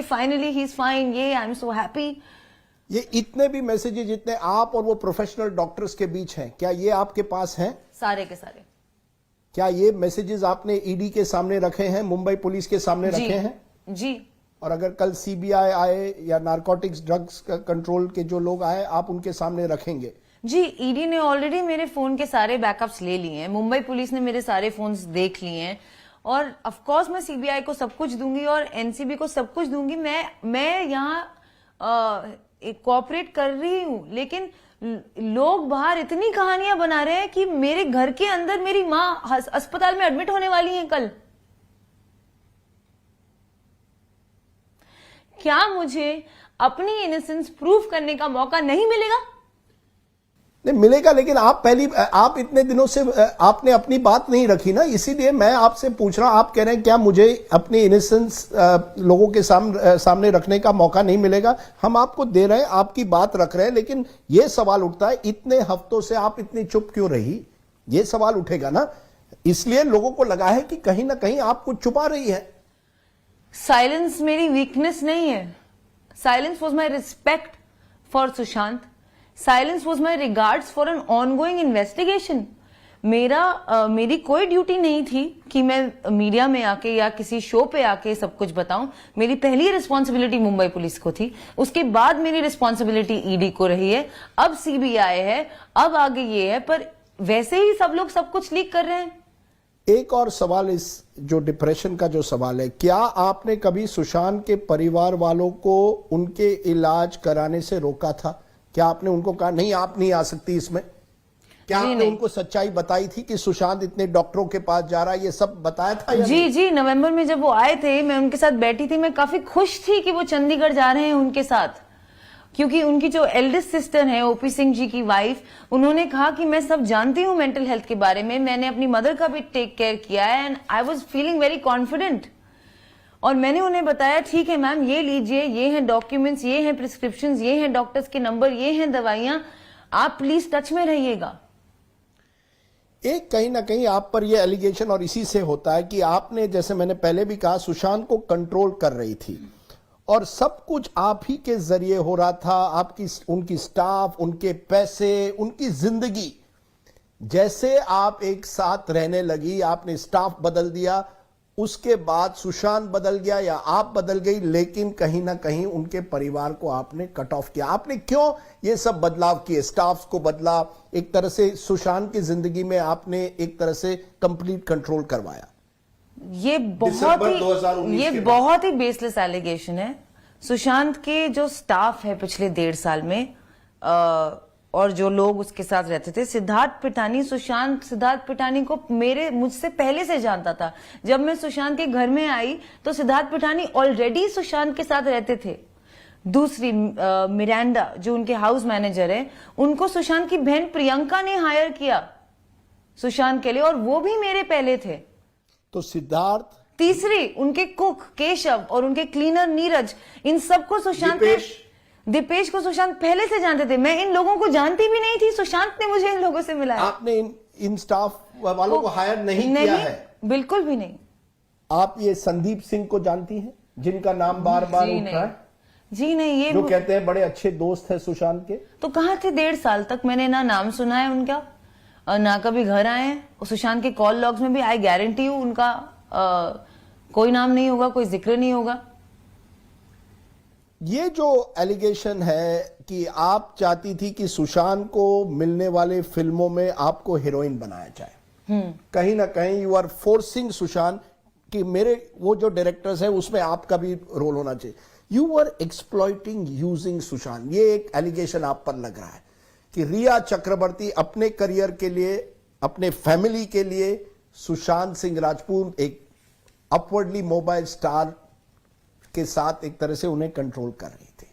Finally he is fine, ये I am so happy. ये इतने भी मैसेजेस जितने आप और वो प्रोफेशनल डॉक्टर्स के बीच हैं, क्या ये आपके पास हैं? सारे के सारे। क्या ये मैसेजेस आपने ईडी के सामने रखे हैं, मुंबई पुलिस के सामने रखे हैं? जी। और अगर कल सीबीआई आए या नारकोटिक्स ड्रग्स कंट्रोल के जो लोग आए, आप उनके सामने रखेंगे? जी, ईडी ने ऑलरेडी मेरे फोन के सारे बैकअप्स ले लिए हैं, मुंबई पुलिस ने मेरे सारे फोन्स देख लिए हैं, और ऑफ कोर्स मैं सीबीआई को सब कुछ दूंगी और एनसीबी को सब कुछ दूंगी। मैं यहाँ कोऑपरेट कर रही हूँ, लेकिन लोग बाहर इतनी कहानियां बना रहे हैं कि मेरे घर के अंदर मेरी माँ अस्पताल में एडमिट होने वाली है कल। क्या मुझे अपनी इनोसेंस प्रूव करने का मौका नहीं मिलेगा? नहीं मिलेगा, लेकिन आप इतने दिनों से आपने अपनी बात नहीं रखी ना, इसीलिए मैं आपसे पूछ रहा हूं। आप कह रहे हैं क्या मुझे अपनी इनोसेंस लोगों के सामने रखने का मौका नहीं मिलेगा? हम आपको दे रहे हैं, आपकी बात रख रहे हैं, लेकिन यह सवाल उठता है इतने हफ्तों से आप इतनी चुप क्यों रही? यह सवाल उठेगा ना, इसलिए लोगों को लगा है कि कहीं ना कहीं आप कुछ छुपा रही है। साइलेंस मेरी वीकनेस नहीं है। Silence was my respect for Sushant. Silence was my regards for an ongoing investigation. मेरी कोई ड्यूटी नहीं थी कि मैं मीडिया में आके या किसी शो पे आके सब कुछ बताऊं। मेरी पहली रिस्पॉन्सिबिलिटी मुंबई पुलिस को थी, उसके बाद मेरी रिस्पॉन्सिबिलिटी ईडी को रही है, अब सीबीआई है, अब आगे ये है, पर वैसे ही सब लोग सब कुछ लीक कर रहे हैं। एक और सवाल, इस जो डिप्रेशन का जो सवाल है, क्या आपने कभी सुशांत के परिवार वालों को उनके इलाज कराने से रोका था? क्या आपने उनको कहा नहीं आप नहीं आ सकती इसमें? क्या आपने उनको सच्चाई बताई थी कि सुशांत इतने डॉक्टरों के पास जा रहा है, ये सब बताया था? जी, नवंबर में जब वो आए थे, मैं उनके साथ बैठी थी, मैं काफी खुश थी कि वो चंडीगढ़ जा रहे हैं उनके साथ, क्योंकि उनकी जो एल्डेस्ट सिस्टर है ओपी सिंह जी की वाइफ, उन्होंने कहा कि मैं सब जानती हूँ मेंटल हेल्थ के बारे में, मैंने अपनी मदर का भी टेक केयर किया है, and I was feeling very confident. और मैंने उन्हें बताया ठीक है मैम, ये लीजिए, ये हैं डॉक्यूमेंट्स, ये हैं प्रिस्क्रिप्शंस, ये हैं डॉक्टर्स के नंबर, ये हैं दवाइयां, आप प्लीज टच में रहिएगा। एक कहीं ना कहीं आप पर ये एलिगेशन और इसी से होता है कि आपने, जैसे मैंने पहले भी कहा, सुशांत को कंट्रोल कर रही थी और सब कुछ आप ही के जरिए हो रहा था। आपकी उनकी स्टाफ, उनके पैसे, उनकी जिंदगी। जैसे आप एक साथ रहने लगी, आपने स्टाफ बदल दिया, उसके बाद सुशांत बदल गया या आप बदल गई, लेकिन कहीं ना कहीं उनके परिवार को आपने कट ऑफ किया। आपने क्यों ये सब बदलाव किए? स्टाफ को बदला, एक तरह से सुशांत की जिंदगी में आपने एक तरह से कंप्लीट कंट्रोल करवाया। ये बहुत ही बेसलेस एलिगेशन है। सुशांत के जो स्टाफ है पिछले 1.5 साल में, और जो लोग उसके साथ रहते थे, सिद्धार्थ पिठानी, सुशांत सिद्धार्थ पिठानी को मुझसे पहले से जानता था। जब मैं सुशांत के घर में आई तो सिद्धार्थ पिठानी ऑलरेडी सुशांत के साथ रहते थे। दूसरी मिरांडा जो उनके हाउस मैनेजर है, उनको सुशांत की बहन प्रियंका ने हायर किया सुशांत के लिए, और वो भी मेरे पहले थे। तो सिद्धार्थ, तीसरी उनके कुक केशव और उनके क्लीनर नीरज, इन सबको सुशांत दीपेश को सुशांत पहले से जानते थे। मैं इन लोगों को जानती भी नहीं थी, सुशांत ने मुझे इन लोगों से मिलाया। आपने इन स्टाफ वालों को हायर नहीं किया है? बिल्कुल भी नहीं। आप ये संदीप सिंह को जानती हैं, जिनका नाम बार बार उठ रहा है? जी नहीं, ये जो कहते हैं बड़े अच्छे दोस्त है सुशांत के। तो कहाँ थे 1.5 साल तक? मैंने ना नाम सुना है उनका, ना कभी घर आए हैं। सुशांत के कॉल लॉग्स में भी आई गारंटी हूं उनका कोई नाम नहीं होगा, कोई जिक्र नहीं होगा। ये जो एलिगेशन है कि आप चाहती थी कि सुशांत को मिलने वाले फिल्मों में आपको हीरोइन बनाया जाए, कहीं ना कहीं यू आर फोर्सिंग सुशांत कि मेरे वो जो डायरेक्टर्स हैं उसमें आपका भी रोल होना चाहिए। You are exploiting using Sushant. ये एक एलिगेशन आप पर लग रहा है कि रिया चक्रवर्ती अपने करियर के लिए, अपने फैमिली के लिए सुशांत सिंह राजपूत एक अपवर्डली मोबाइल स्टार के साथ एक तरह से उन्हें कंट्रोल कर रही थी।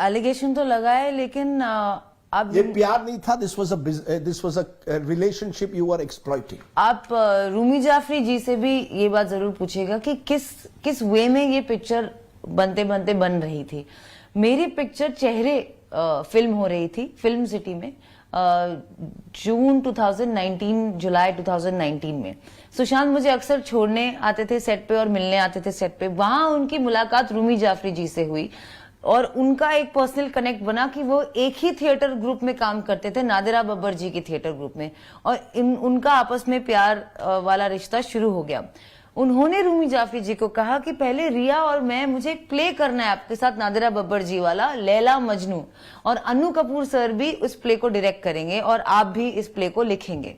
एलिगेशन तो लगा है, लेकिन अब ये प्यार नहीं था, this was a relationship you are exploiting. आप रूमी जाफरी जी से भी ये बात जरूर पूछिएगा कि किस वे में ये पिक्चर बनते बन रही थी। मेरी पिक्चर चेहरे फिल्म हो रही थी फिल्म सिटी में, जून 2019 जुलाई 2019 में सुशांत मुझे अक्सर छोड़ने आते थे सेट पे और मिलने आते थे सेट पे। वहां उनकी मुलाकात रूमी जाफरी जी से हुई और उनका एक पर्सनल कनेक्ट बना कि वो एक ही थिएटर ग्रुप में काम करते थे, नादिरा बब्बर जी के थिएटर ग्रुप में, और उनका आपस में प्यार वाला रिश्ता शुरू हो गया। उन्होंने रूमी जाफरी जी को कहा कि पहले रिया और मैं, मुझे एक प्ले करना है आपके साथ, नादिरा बब्बर जी वाला, लैला मजनू, और अनु कपूर सर भी उस प्ले को डायरेक्ट करेंगे और आप भी इस प्ले को लिखेंगे।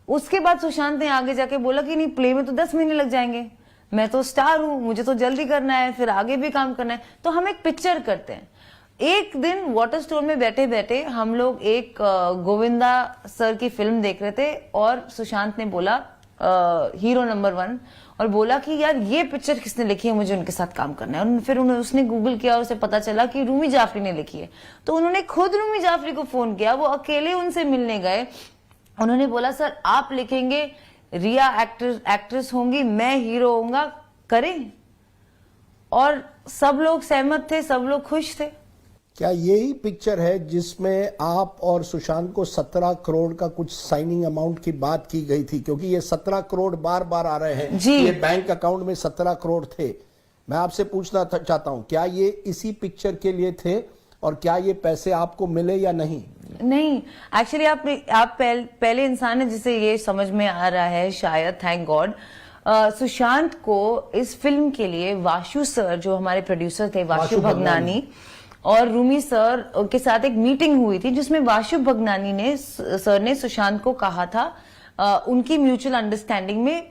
उसके बाद सुशांत ने आगे जाके बोला कि नहीं, प्ले में तो 10 महीने लग जाएंगे, मैं तो स्टार हूं, मुझे तो जल्दी करना है, फिर आगे भी काम करना है, तो हम एक पिक्चर करते हैं। एक दिन वाटर स्टोर में बैठे बैठे हम लोग एक गोविंदा सर की फिल्म देख रहे थे और सुशांत ने बोला हीरो नंबर 1, और बोला कि यार ये पिक्चर किसने लिखी है, मुझे उनके साथ काम करना है। और फिर उसने गूगल किया, उसे पता चला कि रूमी जाफरी ने लिखी है। तो उन्होंने खुद रूमी जाफरी को फोन किया, वो अकेले उनसे मिलने गए। उन्होंने बोला सर आप लिखेंगे, रिया एक्ट्रेस होंगी, मैं हीरो होऊंगा, करें। और सब लोग सहमत थे, सब लोग खुश थे। क्या यही पिक्चर है जिसमें आप और सुशांत को 17 करोड़ का कुछ साइनिंग अमाउंट की बात की गई थी? क्योंकि ये 17 करोड़ बार बार आ रहे हैं जी। ये बैंक अकाउंट में 17 करोड़ थे। मैं आपसे पूछना चाहता हूं, क्या ये इसी पिक्चर के लिए थे और क्या ये पैसे आपको मिले या नहीं? नहीं, एक्चुअली आप पहले इंसान है जिसे ये समझ में आ रहा है, शायद, थैंक गॉड। सुशांत को इस फिल्म के लिए वाशु सर, जो हमारे प्रोड्यूसर थे, वाशु भगनानी, और रूमी सर के साथ एक मीटिंग हुई थी जिसमें वाशु भगनानी ने, सर ने सुशांत को कहा था, उनकी म्यूचुअल अंडरस्टैंडिंग में